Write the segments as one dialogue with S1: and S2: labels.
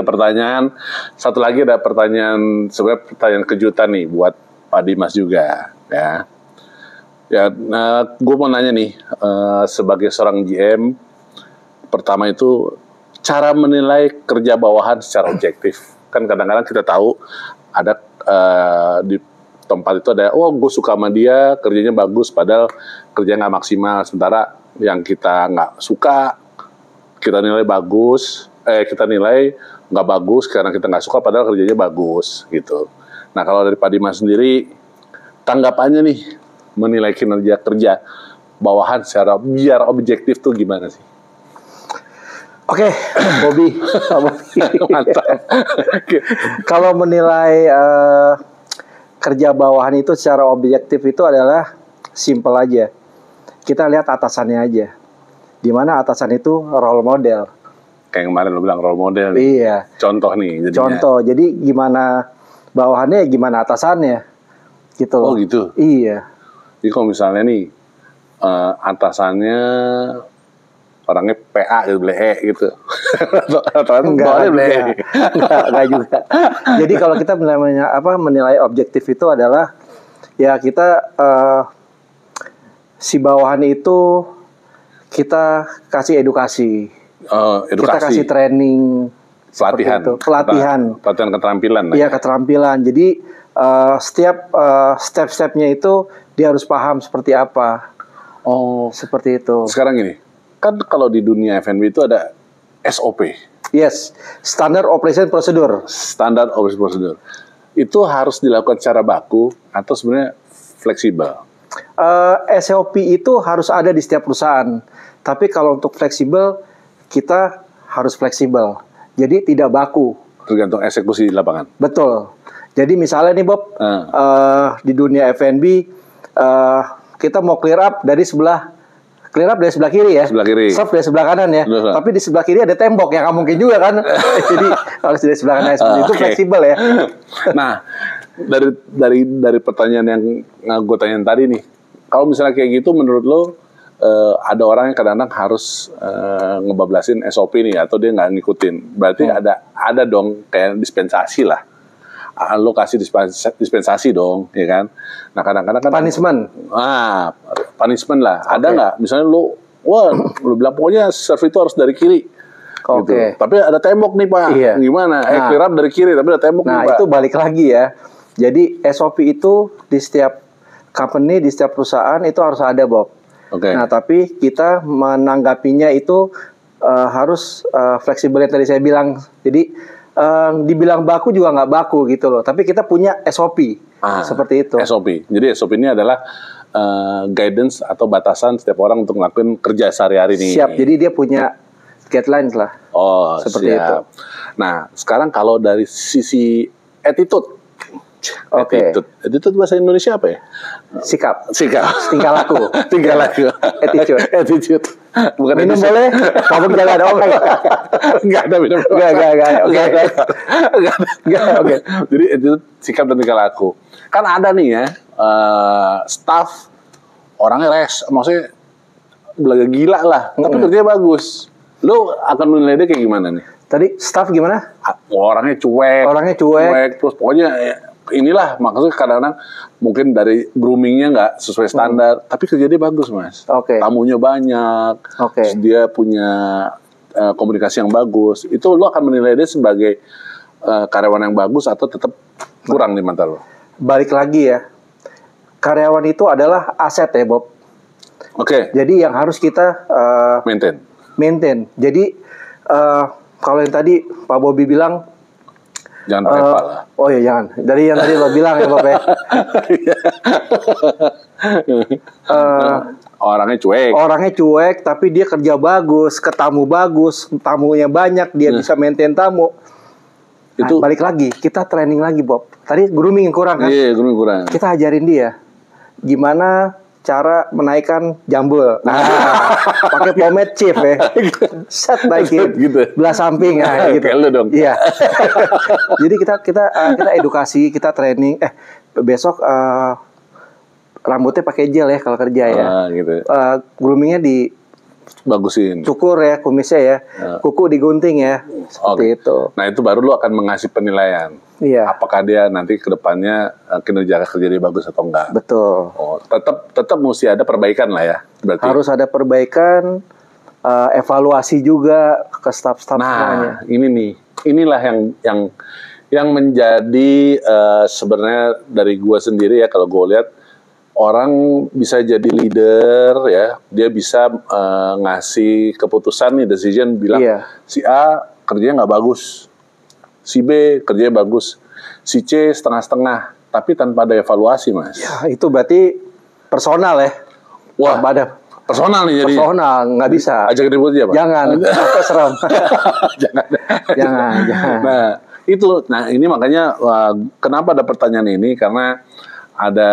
S1: Pertanyaan satu lagi, ada pertanyaan, sebenarnya pertanyaan kejutan nih buat Pak Dimas juga ya. Gue mau nanya nih, sebagai seorang GM, pertama itu cara menilai kerja bawahan secara objektif. Kan kadang-kadang kita tahu ada di tempat itu ada, oh gue suka sama dia, kerjanya bagus, padahal kerja nggak maksimal. Sementara yang kita nggak suka, kita nilai bagus, kita nilai nggak bagus karena kita nggak suka, padahal kerjanya bagus gitu. Nah kalau dari Pak Dimas sendiri, tanggapannya nih menilai kinerja kerja bawahan secara biar objektif tuh gimana sih?
S2: Oke, Bobby.
S1: Mantap.
S2: Kalau menilai kerja bawahan itu secara objektif itu adalah simple aja. Kita lihat atasannya aja. Di mana atasan itu role model.
S1: Kayak kemarin lo bilang role model nih.
S2: Iya.
S1: Contoh nih jadinya.
S2: Contoh. Jadi gimana bawahannya, gimana atasannya. Gitu loh.
S1: Oh gitu?
S2: Iya.
S1: Jadi kalau misalnya nih, atasannya orangnya PA gitu, blehe gitu.
S2: Enggak juga. Jadi kalau kita menilai objektif itu adalah, ya kita si bawahan itu kita kasih edukasi. Kita kasih training, pelatihan
S1: keterampilan.
S2: Iya, keterampilan. Jadi setiap step-stepnya itu dia harus paham seperti apa.
S1: Oh,
S2: seperti itu.
S1: Sekarang gini, kan kalau di dunia F&B itu ada SOP.
S2: Yes, Standard Operation Procedure.
S1: Standard Operation Procedure. Itu harus dilakukan secara baku atau sebenarnya fleksibel?
S2: SOP itu harus ada di setiap perusahaan. Tapi kalau untuk fleksibel, kita harus fleksibel. Jadi tidak baku.
S1: Tergantung eksekusi di lapangan.
S2: Betul. Jadi misalnya nih Bob, di dunia F&B, kita mau clear up dari sebelah kiri ya.
S1: Sebelah kiri.
S2: Serve dari sebelah kanan ya.
S1: Betul.
S2: Tapi di sebelah kiri ada tembok yang nggak mungkin juga kan. Jadi harus dari sebelah kanan. Itu fleksibel ya.
S1: Nah, dari pertanyaan yang gue tanyain tadi nih, kalau misalnya kayak gitu, menurut lo ada orang yang kadang-kadang harus ngebablasin SOP nih, atau dia nggak ngikutin, berarti ada dong kayak dispensasi lah. Lo kasih dispensasi dong, ya kan? Nah kadang-kadang kan punishment lah. Okay. Ada nggak? Misalnya lo bilang pokoknya serve itu harus dari kiri.
S2: Oke.
S1: Gitu. Tapi ada tembok nih Pak. Iya. Gimana? Clear up dari kiri, tapi ada tembok nih Pak.
S2: Nah itu balik lagi ya. Jadi SOP itu di setiap company, di setiap perusahaan itu harus ada Bob.
S1: Okay.
S2: Nah tapi kita menanggapinya itu harus fleksibel yang tadi saya bilang. Jadi dibilang baku juga nggak baku gitu loh. Tapi kita punya SOP seperti itu.
S1: SOP. Jadi SOP ini adalah guidance atau batasan setiap orang untuk ngelakuin kerja sehari-hari nih.
S2: Siap. Jadi dia punya guidelines lah.
S1: Oh,
S2: seperti
S1: siap.
S2: itu.
S1: Nah, sekarang kalau dari sisi attitude,
S2: Oke.
S1: Attitude bahasa Indonesia apa ya?
S2: Sikap.
S1: Tingkah laku. Attitude. Bukan
S2: Minum
S1: attitude.
S2: boleh, mabuk jangan. Oh,
S1: Enggak ada minum.
S2: Enggak. Oke.
S1: Jadi itu sikap dan tingkah laku. Kan ada nih ya, staff orangnya maksudnya belaga gila lah, tapi kerjanya bagus. Lu akan menilai dia kayak gimana nih?
S2: Tadi staff gimana?
S1: Orangnya cuek. Terus pokoknya inilah maksudnya kadang-kadang mungkin dari groomingnya nggak sesuai standar, tapi kerja dia bagus, Mas.
S2: Oke.
S1: Tamunya banyak.
S2: Oke.
S1: Terus dia punya komunikasi yang bagus. Itu lo akan menilai dia sebagai karyawan yang bagus atau tetap kurang di mata lo?
S2: Balik lagi ya. Karyawan itu adalah aset ya, Bob.
S1: Oke.
S2: Jadi yang harus kita maintain. Jadi kalau yang tadi Pak Bobby bilang
S1: jangan pakai pala.
S2: Oh ya jangan. Dari yang tadi lo bilang ya Bob ya. Orangnya cuek, tapi dia kerja bagus, ke tamu bagus, tamunya banyak, dia bisa maintain tamu. Nah, itu balik lagi, kita training lagi Bob. Tadi grooming yang kurang kan?
S1: Iya, grooming kurang.
S2: Kita ajarin dia gimana cara menaikkan jambul. Nah, pakai pomade chief ya. Set naikin
S1: gitu.
S2: Belah samping ya gitu.
S1: Kayak lu dong.
S2: Iya. Jadi kita edukasi, kita training. Besok rambutnya pakai gel ya kalau kerja ya.
S1: Gitu.
S2: Groomingnya
S1: bagusin,
S2: cukur ya kumisnya ya, kuku digunting ya, seperti itu.
S1: Nah itu baru lu akan mengasih penilaian.
S2: Iya.
S1: Apakah dia nanti kedepannya kinerja kerja dia bagus atau enggak?
S2: Betul.
S1: Oh, tetap mesti ada perbaikan lah ya. Berarti.
S2: Harus ada perbaikan, evaluasi juga ke staf-staf
S1: semuanya. Inilah yang menjadi sebenarnya dari gua sendiri ya, kalau gua lihat orang bisa jadi leader ya, dia bisa ngasih keputusan nih, decision bilang si A kerjanya nggak bagus, si B kerjanya bagus, si C setengah-setengah, tapi tanpa ada evaluasi, Mas.
S2: Ya itu berarti personal ya.
S1: Wah,
S2: ada
S1: personal nih jadi.
S2: Personal nggak bisa.
S1: Ajak ribut aja, Pak.
S2: Jangan, apa serem. jangan.
S1: Nah ini makanya kenapa ada pertanyaan ini, karena ada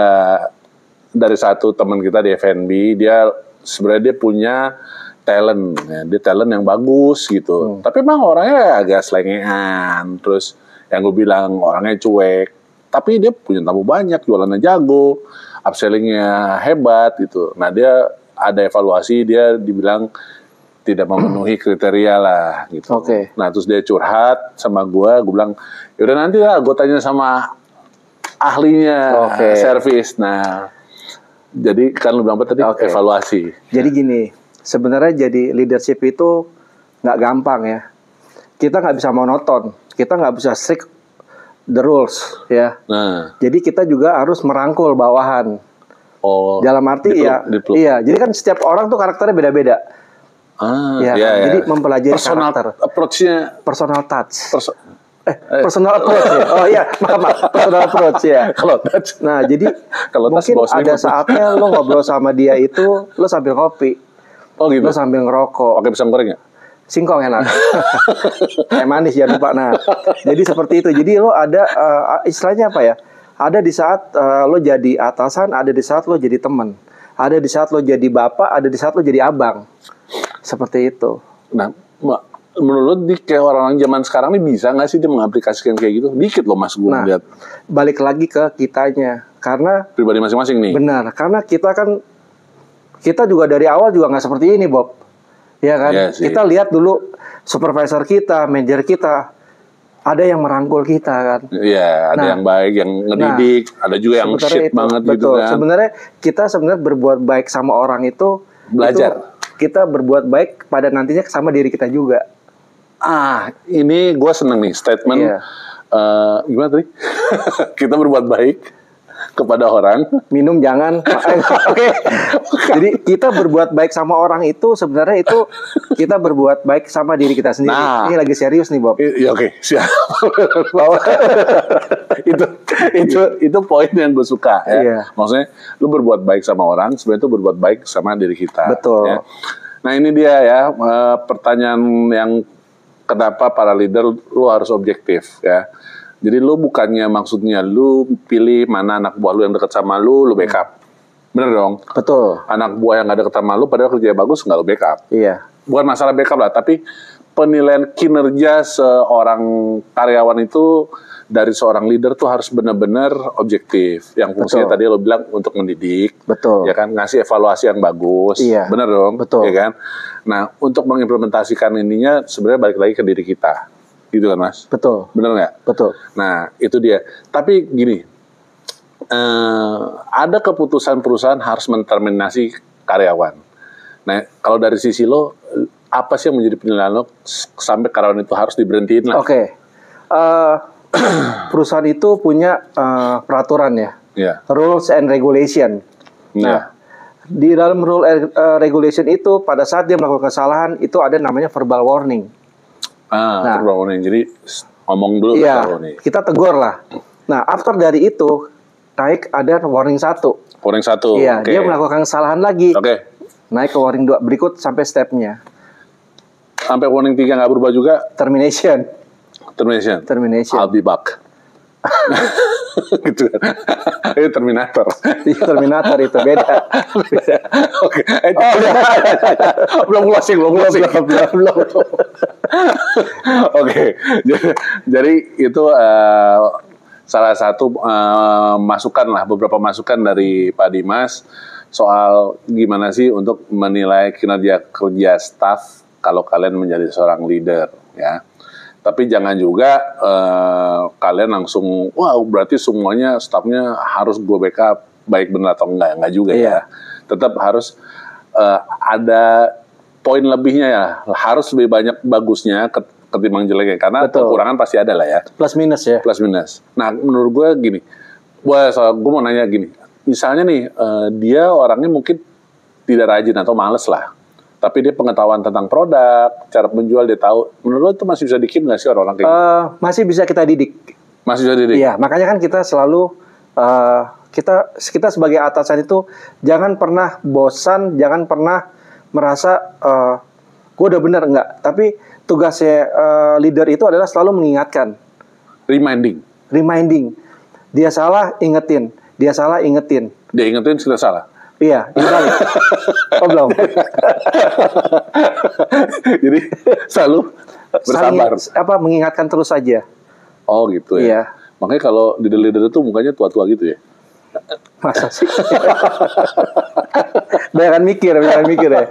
S1: dari satu teman kita di FNB, dia sebenarnya dia punya talent, ya. Dia talent yang bagus gitu. Tapi emang orangnya agak selengean, terus yang gue bilang orangnya cuek. Tapi dia punya tamu banyak, jualannya jago, upsellingnya hebat gitu. Nah dia ada evaluasi, dia dibilang tidak memenuhi kriteria lah gitu. Nah terus dia curhat sama gue bilang, yaudah nanti lah gue tanya sama ahlinya servis. Nah jadi kan lu bilang apa tadi? Evaluasi.
S2: Jadi gini, sebenarnya jadi leadership itu nggak gampang ya. Kita nggak bisa monoton, kita nggak bisa strict the rules ya.
S1: Nah.
S2: Jadi kita juga harus merangkul bawahan.
S1: Oh.
S2: Dalam arti iya. Jadi kan setiap orang tuh karakternya beda-beda. Jadi mempelajari karakter.
S1: Approach-nya.
S2: Personal touch. Personal approach ya. Oh iya, maaf. Personal approach ya.
S1: Kalau touch.
S2: Nah, jadi mungkin ada saatnya lo ngobrol sama dia itu lo sambil kopi.
S1: Oh gitu.
S2: Lo sambil ngerokok.
S1: Pakai pisang goreng ya?
S2: Singkong enak. Manis jangan lupa. Nah, jadi seperti itu. Jadi lo ada istilahnya apa ya? Ada di saat lo jadi atasan, ada di saat lo jadi teman. Ada di saat lo jadi bapak, ada di saat lo jadi abang. Seperti itu.
S1: Nah, menurut kayak orang-orang zaman sekarang ini bisa nggak sih dia mengaplikasikan kayak gitu? Dikit loh Mas gue lihat.
S2: Balik lagi ke kitanya, karena
S1: pribadi masing-masing nih.
S2: Benar, karena kita juga dari awal juga nggak seperti ini, Bob. Ya kan? Iya, kita lihat dulu supervisor kita, manajer kita, ada yang merangkul kita kan.
S1: Iya, ada yang baik, yang ngedidik, ada juga yang shit banget gitu kan.
S2: Sebenarnya kita berbuat baik sama orang itu
S1: belajar.
S2: Kita berbuat baik pada nantinya sama diri kita juga.
S1: Ini gue seneng nih statement. Gimana tadi? Kita berbuat baik kepada orang.
S2: Minum jangan. Oke. Jadi kita berbuat baik sama orang itu sebenarnya itu kita berbuat baik sama diri kita sendiri. Nah, ini lagi serius nih Bob.
S1: Oke, siap. itu poin yang gue suka ya. Iya. Maksudnya lu berbuat baik sama orang, sebenarnya itu berbuat baik sama diri kita.
S2: Betul.
S1: Ya. Nah ini dia ya pertanyaan yang kenapa para leader lu harus objektif ya. Jadi lu bukannya maksudnya lu pilih mana anak buah lu yang dekat sama lu backup. Bener dong?
S2: Betul.
S1: Anak buah yang gak deket sama lu padahal kerja bagus nggak lu backup.
S2: Iya.
S1: Bukan masalah backup lah, tapi penilaian kinerja seorang karyawan itu dari seorang leader tuh harus benar-benar objektif. Yang fungsinya tadi lo bilang untuk mendidik,
S2: betul.
S1: Ya kan, ngasih evaluasi yang bagus,
S2: iya.
S1: Bener dong,
S2: betul.
S1: Ya kan. Nah, untuk mengimplementasikan ininya sebenarnya balik lagi ke diri kita, gitu kan Mas?
S2: Betul.
S1: Bener nggak?
S2: Betul.
S1: Nah, itu dia. Tapi gini, ada keputusan perusahaan harus menterminasi karyawan. Nah, kalau dari sisi lo, apa sih yang menjadi penilaian lo sampai karyawan itu harus diberhentiin lah?
S2: Oke. Perusahaan itu punya peraturan ya, rules and regulation. Nah, di dalam rule and regulation itu pada saat dia melakukan kesalahan itu ada namanya verbal warning.
S1: Verbal warning. Jadi ngomong dulu.
S2: Iya, kita tegur lah. Nah, after dari itu naik ada warning 1.
S1: Warning 1.
S2: Iya, dia melakukan kesalahan lagi. Naik ke warning 2 berikut sampai stepnya.
S1: Sampai warning 3 nggak berubah juga?
S2: Termination.
S1: I'll be back. Gitu kan. Itu Terminator.
S2: Terminator itu beda.
S1: Oke. Belum closing. Oke. Jadi itu salah satu masukan lah, beberapa masukan dari Pak Dimas soal gimana sih untuk menilai kinerja kerja staff kalau kalian menjadi seorang leader, ya. Tapi jangan juga kalian langsung, wow berarti semuanya staffnya harus gue backup, baik benar atau enggak juga ya. Tetap harus ada poin lebihnya ya, harus lebih banyak bagusnya ketimbang jeleknya, karena kekurangan pasti ada lah ya.
S2: Plus minus ya.
S1: Plus minus. Nah menurut gue gini, gue mau nanya gini, misalnya nih dia orangnya mungkin tidak rajin atau males lah. Tapi dia pengetahuan tentang produk, cara menjual dia tahu. Menurut lo itu masih bisa dikit nggak sih orang-orang kayak gitu?
S2: Masih bisa kita didik.
S1: Masih bisa didik?
S2: Iya, makanya kan kita selalu, kita sebagai atasan itu jangan pernah bosan, jangan pernah merasa, gue udah bener, enggak. Tapi tugasnya leader itu adalah selalu mengingatkan. Reminding. Dia salah, ingetin. Dia ingetin,
S1: sudah salah?
S2: Iya, dibalik. Oh belum.
S1: Jadi selalu bersabar.
S2: Mengingatkan terus saja.
S1: Oh gitu ya.
S2: Iya.
S1: Makanya kalau leader itu mukanya tua-tua gitu ya.
S2: Masa sih? Jangan mikir ya.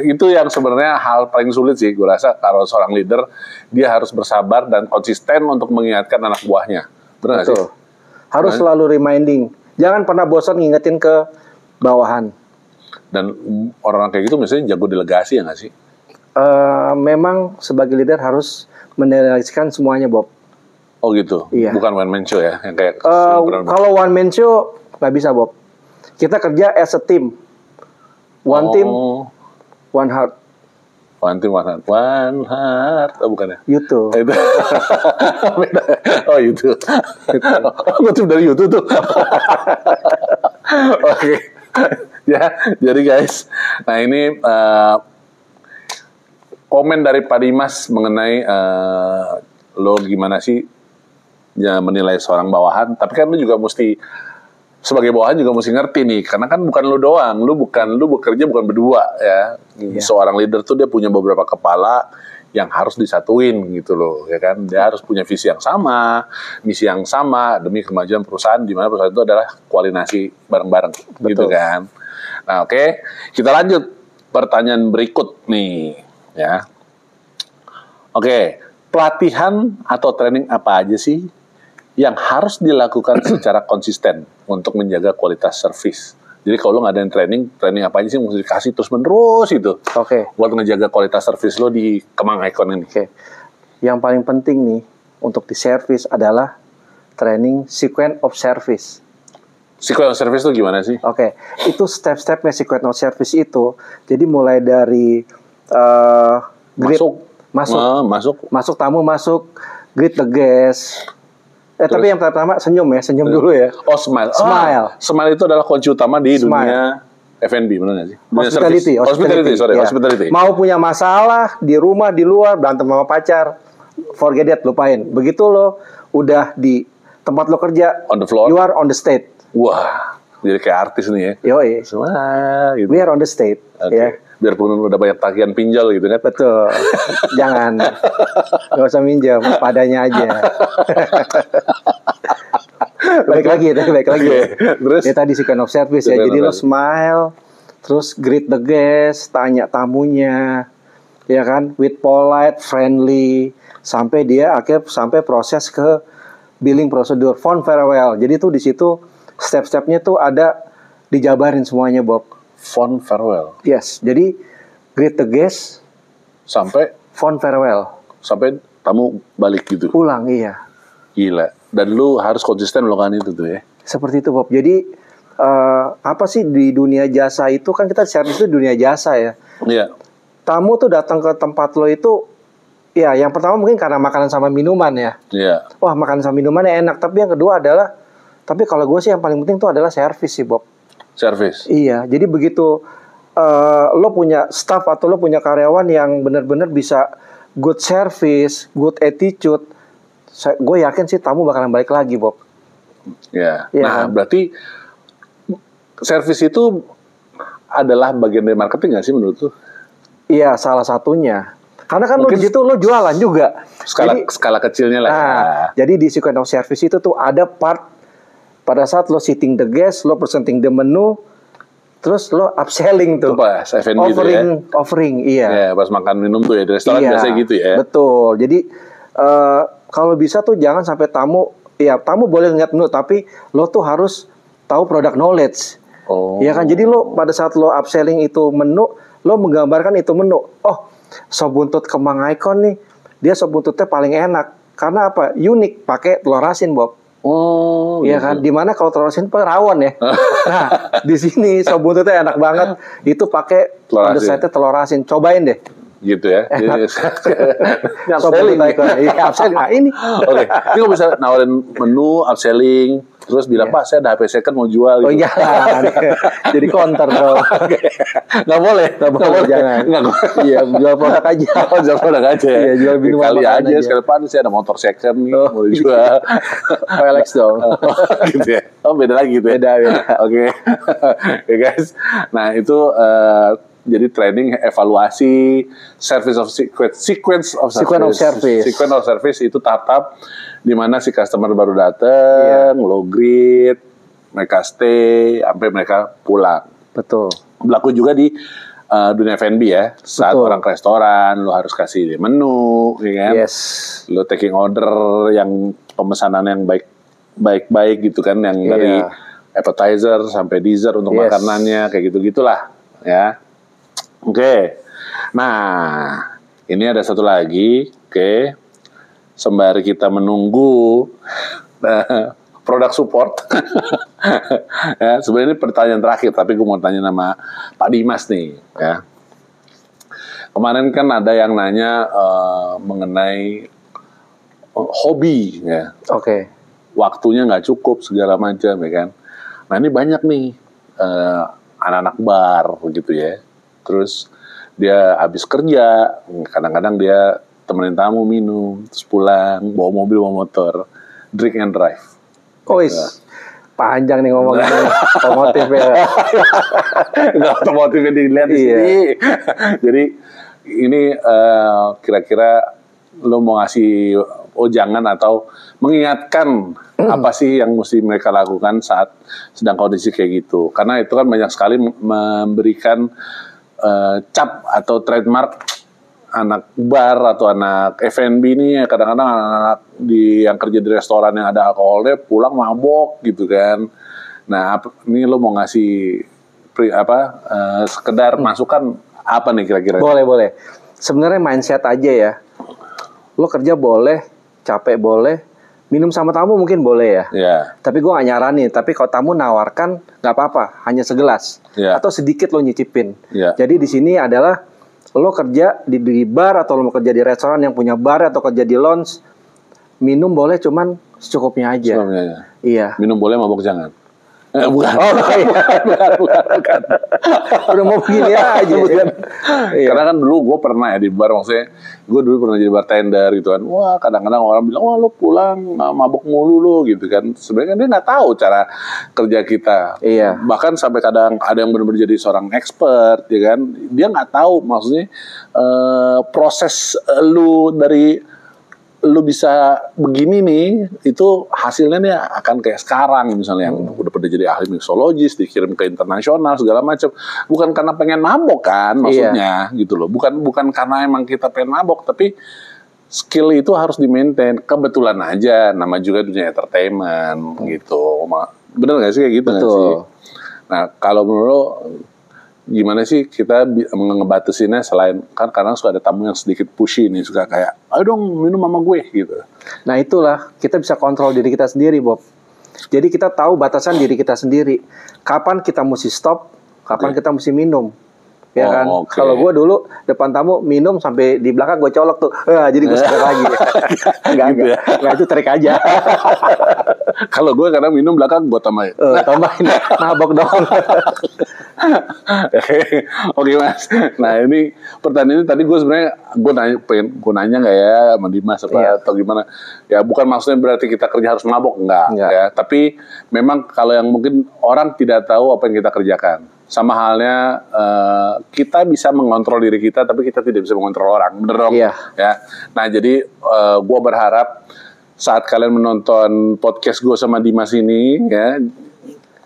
S1: Itu yang sebenarnya hal paling sulit sih. Gue rasa kalau seorang leader dia harus bersabar dan konsisten untuk mengingatkan anak buahnya. Benar nggak sih?
S2: Harus selalu reminding. Jangan pernah bosan ngingetin ke bawahan.
S1: Dan orang kayak gitu misalnya jago delegasi ya nggak sih?
S2: Memang sebagai leader harus mendelegasikan semuanya, Bob.
S1: Oh gitu?
S2: Iya.
S1: Bukan one man show ya? Yang kayak
S2: kalau one man show nggak bisa, Bob. Kita kerja as a team. One team, one heart.
S1: One team, one heart. Oh bukan ya?
S2: YouTube.
S1: Oh YouTube. Gue tuh dari YouTube tuh. Oke. Ya, jadi guys. Nah ini komen dari Pak Dimas mengenai lo gimana sih ya menilai seorang bawahan. Tapi kan lo juga mesti sebagai bawahan juga mesti ngerti nih, karena kan bukan lu doang, lu bekerja bukan berdua ya. Seorang leader tuh dia punya beberapa kepala yang harus disatuin gitu loh, ya kan. Dia harus punya visi yang sama, misi yang sama demi kemajuan perusahaan, di mana perusahaan itu adalah koordinasi bareng-bareng gitu kan. Nah, oke. Kita lanjut pertanyaan berikut nih, ya. Oke, pelatihan atau training apa aja sih yang harus dilakukan secara konsisten untuk menjaga kualitas servis? Jadi kalau lo ngadain training apa aja sih yang mesti dikasih terus-menerus itu? Buat ngejaga kualitas servis lo di Kemang Icon ini.
S2: Yang paling penting nih untuk di servis adalah training sequence of service.
S1: Sequence of service itu gimana sih?
S2: Itu step-stepnya sequence of service itu. Jadi mulai dari masuk tamu, greet the guest. Tapi yang pertama senyum dulu ya.
S1: Oh, smile. Smile itu adalah kunci utama di dunia F&B, benar nggak sih?
S2: Hospitality.
S1: Hospitality.
S2: Mau punya masalah di rumah, di luar, berantem sama pacar, forget it, lupain. Begitu lo udah di tempat lo kerja,
S1: On the floor.
S2: you are on the stage.
S1: Wah, jadi kayak artis nih ya.
S2: Yoi.
S1: Semua gitu.
S2: We are on the stage.
S1: Oke.
S2: Ya.
S1: Biarpun udah banyak tagihan pinjol gitu kan.
S2: Betul. Jangan. Gak usah minjem, padanya aja. Balik lagi.
S1: Oke, terus?
S2: Ya tadi sequence of service ya.
S1: Sequence
S2: Jadi
S1: of
S2: lo
S1: service.
S2: smile, terus greet the guest, tanya tamunya, ya kan, with polite, friendly, sampai proses ke billing prosedur, fond farewell. Jadi tuh di situ step-stepnya tuh ada dijabarin semuanya, Bob.
S1: Fond farewell.
S2: Yes. Jadi greet the guest,
S1: Sampai
S2: fond farewell,
S1: tamu balik gitu.
S2: pulang, iya.
S1: Gila. Dan lu harus konsisten melakukan itu tuh ya.
S2: Seperti itu, Bob. Jadi apa sih di dunia jasa itu, kan kita service itu dunia jasa ya.
S1: Iya.
S2: Tamu tuh datang ke tempat lo itu, ya yang pertama mungkin karena makanan sama minuman ya.
S1: Iya.
S2: Wah, makanan sama minumannya enak. Tapi yang kedua adalah, tapi kalau gue sih yang paling penting tuh adalah service sih, Bob.
S1: Service.
S2: Iya, jadi begitu lo punya staff atau lo punya karyawan yang benar-benar bisa good service, good attitude, gue yakin sih tamu bakalan balik lagi, Bob.
S1: Ya.
S2: Iya
S1: Nah,
S2: kan?
S1: berarti service itu adalah bagian dari marketing nggak sih menurut lu?
S2: Iya, salah satunya. Karena kan
S1: Mungkin
S2: lo di situ lo jualan juga.
S1: Skala kecilnya lah.
S2: Nah,
S1: Ya.
S2: jadi di sequence of service itu tuh ada part pada saat lo sitting the guest, lo presenting the menu, terus lo upselling tuh.
S1: Itu pas F&B tuh ya.
S2: Offering, iya.
S1: Ya, pas makan minum tuh ya di restoran
S2: Iya,
S1: biasanya gitu ya.
S2: Betul. Jadi kalau bisa tuh jangan sampai tamu boleh lihat menu, tapi lo tuh harus tahu product knowledge.
S1: Oh.
S2: Iya kan, jadi lo pada saat lo upselling itu menu, lo menggambarkan itu menu. Oh, sop buntut kemang icon nih, dia sop buntutnya paling enak. Karena apa? Unik, pakai telur asin, Bob.
S1: Oh.
S2: Iya
S1: gitu.
S2: kan, dimana kalau telur asin rawon ya. Nah, di sini sop buntutnya enak banget. Itu pakai
S1: Telur
S2: on the
S1: asin.
S2: side-nya telur asin. Cobain deh.
S1: Gitu ya.
S2: Enak.
S1: Jadi,
S2: Sop
S1: upselling.
S2: buntut icon. Iya, upselling. Nah, ini.
S1: Oke, ini kalau bisa nawarin menu upselling, terus bilang Pak saya ada HP second mau jual.
S2: Oh
S1: Gitu.
S2: jangan. Jadi counter dong.
S1: Nggak boleh,
S2: Nggak boleh, jangan.
S1: Nggak boleh.
S2: Iya, jual produk aja.
S1: Oh, jual produk aja. Ya?
S2: Iya, jual minuman
S1: Kali
S2: makanan
S1: aja
S2: aja.
S1: sekali depan saya ada motor second nih
S2: Oh,
S1: mau dijual.
S2: OLX dong.
S1: Gitu ya. Oh beda lagi gitu ya.
S2: Beda.
S1: Oke. Oke guys. Nah itu jadi training evaluasi sequence of service.
S2: Sequence of service.
S1: Sequence of service itu tahap-tahap di mana si customer baru datang, lo greet, mereka stay, sampai mereka pulang.
S2: Betul.
S1: Berlaku juga di dunia F&B ya. Saat
S2: Betul.
S1: orang ke restoran, lo harus kasih menu, ya kan?
S2: Yes.
S1: Lo taking order yang pemesanan yang baik gitu kan, yang dari
S2: Iya.
S1: appetizer sampai dessert untuk
S2: Yes.
S1: makanannya, kayak gitu-gitulah ya. Oke. Nah, ini ada satu lagi. Oke. Sembari kita menunggu produk support. Ya, sebenarnya ini pertanyaan terakhir, tapi gue mau tanya nama Pak Dimas nih, ya. Kemarin kan ada yang nanya mengenai hobi, ya.
S2: Oke.
S1: Waktunya nggak cukup segala macam, ya kan. Nah ini banyak nih anak-anak bar, gitu ya. Terus dia habis kerja, kadang-kadang dia temenin tamu minum, terus pulang, bawa mobil, bawa motor, drink and drive.
S2: Oh, panjang nih ngomongnya. Otomotif ya.
S1: Nggak otomotifnya dilihat di
S2: Iya.
S1: sini. Jadi ini kira-kira lo mau ngasih jangan atau mengingatkan apa sih yang mesti mereka lakukan saat sedang kondisi kayak gitu. Karena itu kan banyak sekali memberikan cap atau trademark anak bar atau anak F&B ini ya, kadang-kadang anak-anak yang kerja di restoran yang ada alkoholnya pulang mabok gitu kan. Nah, ini lo mau ngasih sekedar masukan apa nih kira-kira?
S2: Boleh. Sebenarnya mindset aja ya. Lo kerja boleh, capek boleh, minum sama tamu mungkin boleh ya.
S1: Ya.
S2: Tapi gue gak nyaranin. Tapi kalau tamu nawarkan, nggak apa-apa, hanya segelas
S1: Ya.
S2: atau sedikit lo nyicipin.
S1: Ya.
S2: Jadi di sini adalah lo kerja di bar atau lo mau kerja di restoran yang punya bar atau kerja di lounge, minum boleh cuman secukupnya aja.
S1: Sebenarnya.
S2: Iya.
S1: Minum boleh, mabok jangan. Bukan.
S2: Oh, iya.
S1: bukan.
S2: Udah mau begini aja.
S1: Bukan.
S2: Iya.
S1: Karena kan dulu gue pernah ya di bar, maksudnya gue dulu pernah jadi bartender gitu kan. Wah, kadang-kadang orang bilang, wah lu pulang mabok mulu lu gitu kan. Sebenarnya dia nggak tahu cara kerja kita.
S2: Iya.
S1: Bahkan sampai kadang ada yang benar-benar jadi seorang expert, ya kan. Dia nggak tahu maksudnya proses lu dari lu bisa begini nih, itu hasilnya nih akan kayak sekarang misalnya yang udah pada jadi ahli mixologis, dikirim ke internasional segala macam. Bukan karena pengen mabok kan maksudnya gitu loh. Bukan karena emang kita pengen mabok, tapi skill itu harus di-maintain. Kebetulan aja nama juga dunia entertainment gitu. Bener gak sih kayak gitu?
S2: Betul.
S1: Gak sih? Nah, kalau menurut lo, gimana sih kita ngebatasinnya selain kan kadang suka ada tamu yang sedikit pushy nih, suka kayak ayo dong minum sama gue gitu.
S2: Nah itulah kita bisa kontrol diri kita sendiri, Bob. Jadi kita tahu batasan diri kita sendiri. Kapan kita mesti stop, kapan kita mesti minum. Ya kan?
S1: Okay.
S2: Kalau gue dulu depan tamu minum sampai di belakang gue colok tuh. Jadi gue segar lagi. Enggak. Nah, itu trik aja.
S1: Kalau gue kadang minum belakang gue tambahin.
S2: Tambahin nabok dong.
S1: Oke Mas. Nah ini pertanyaan ini tadi gue sebenarnya gue nanya nggak ya sama Dimas atau gimana? Ya bukan maksudnya berarti kita kerja harus mabok enggak. Ya. Tapi memang kalau yang mungkin orang tidak tahu apa yang kita kerjakan. Sama halnya kita bisa mengontrol diri kita, tapi kita tidak bisa mengontrol orang, bener dong?
S2: Iya.
S1: Ya. Nah jadi gue berharap saat kalian menonton podcast gue sama Dimas ini, ya,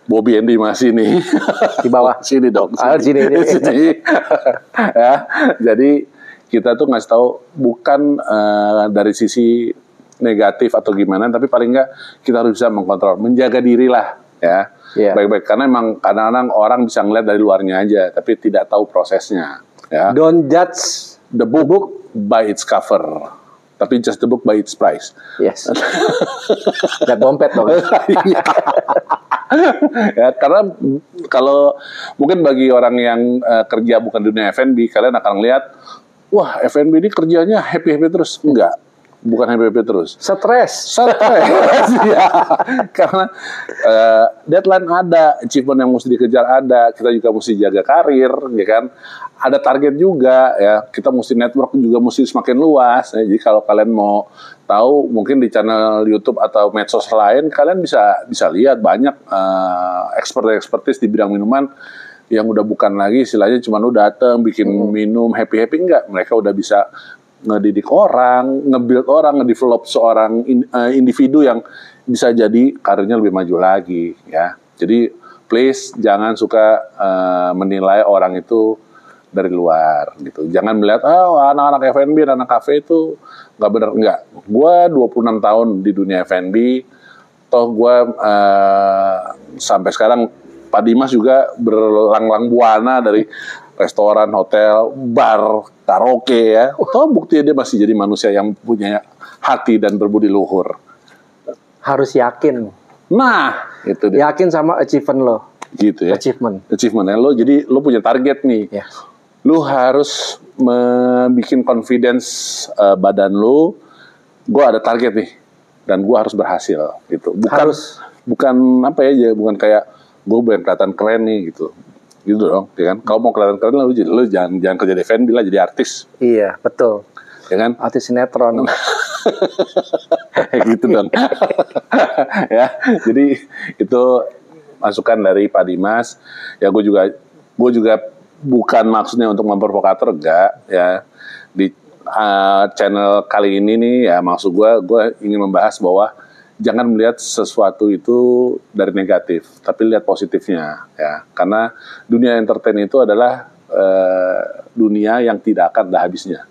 S1: Bobby and Dimas ini
S2: di bawah
S1: sini dong,
S2: sini.
S1: Ya, jadi kita tuh ngasih tahu bukan dari sisi negatif atau gimana, tapi paling nggak kita harus bisa mengkontrol, menjaga diri lah, ya. Baik-baik, karena emang kadang-kadang orang bisa ngeliat dari luarnya aja, tapi tidak tahu prosesnya. Ya.
S2: Don't judge
S1: the book by its cover, tapi just the book by its price.
S2: Yes. Lihat dompet dong.
S1: Ya, karena kalau mungkin bagi orang yang kerja bukan dunia F&B, kalian akan lihat, wah F&B ini kerjanya happy-happy terus. Enggak. Bukan happy terus.
S2: Stres.
S1: Ya. Karena deadline ada, achievement yang mesti dikejar ada, kita juga mesti jaga karir, ya kan? Ada target juga, ya. Kita mesti network juga mesti semakin luas. Ya. Jadi kalau kalian mau tahu, mungkin di channel YouTube atau medsos lain, kalian bisa lihat banyak expertise di bidang minuman yang udah bukan lagi istilahnya cuma lu datang bikin minum happy enggak, mereka udah bisa ngedidik orang, nge-build orang, nge-develop seorang individu yang bisa jadi karirnya lebih maju lagi, ya. Jadi please jangan suka menilai orang itu dari luar gitu. Jangan melihat anak-anak F&B, anak kafe itu nggak benar, enggak. Gua 26 tahun di dunia F&B, toh gua sampai sekarang Pak Dimas juga berlang-lang buana dari restoran, hotel, bar, karaoke, ya. Toh buktinya dia masih jadi manusia yang punya hati dan berbudi luhur.
S2: Harus yakin.
S1: Nah, itu dia.
S2: Yakin sama achievement lo.
S1: Gitu ya.
S2: Achievement
S1: Ya, lo jadi lo punya target nih.
S2: Ya.
S1: Lo harus bikin confidence badan lo. Gue ada target nih dan gue harus berhasil gitu. Bukan apa ya, bukan kayak gue pengen kelihatan keren nih gitu dong, ya kan? Kalau mau kelihatan keren lu jangan kerja di F&B lah, jadi artis.
S2: Iya, betul.
S1: Ya kan?
S2: Artis sinetron.
S1: Gitu dong. Ya, jadi itu masukan dari Pak Dimas. Ya gue juga bukan maksudnya untuk memprovokator, enggak, ya. Di channel kali ini nih, ya maksud gue ingin membahas bahwa jangan melihat sesuatu itu dari negatif, tapi lihat positifnya, ya. Karena dunia entertain itu adalah dunia yang tidak akan ada habisnya.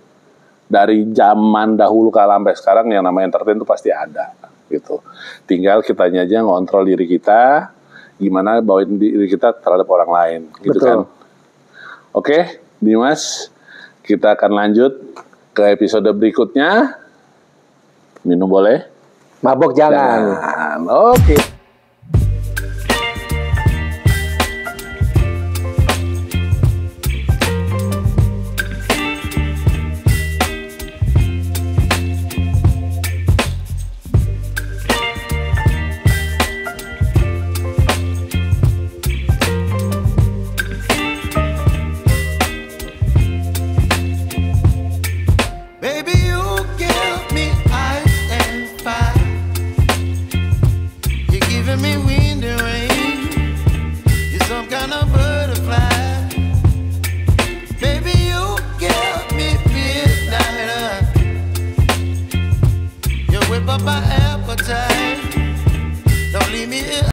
S1: Dari zaman dahulu sampai sekarang yang namanya entertain itu pasti ada, gitu. Tinggal kitanya aja ngontrol diri kita, gimana bawain diri kita terhadap orang lain, gitu. Betul. Kan. Oke, Dimas, kita akan lanjut ke episode berikutnya. Minum boleh?
S2: Mabok jangan.
S1: Oke.
S3: kind of butterfly. Baby, you give me midnight. You whip up my appetite. Don't leave me here.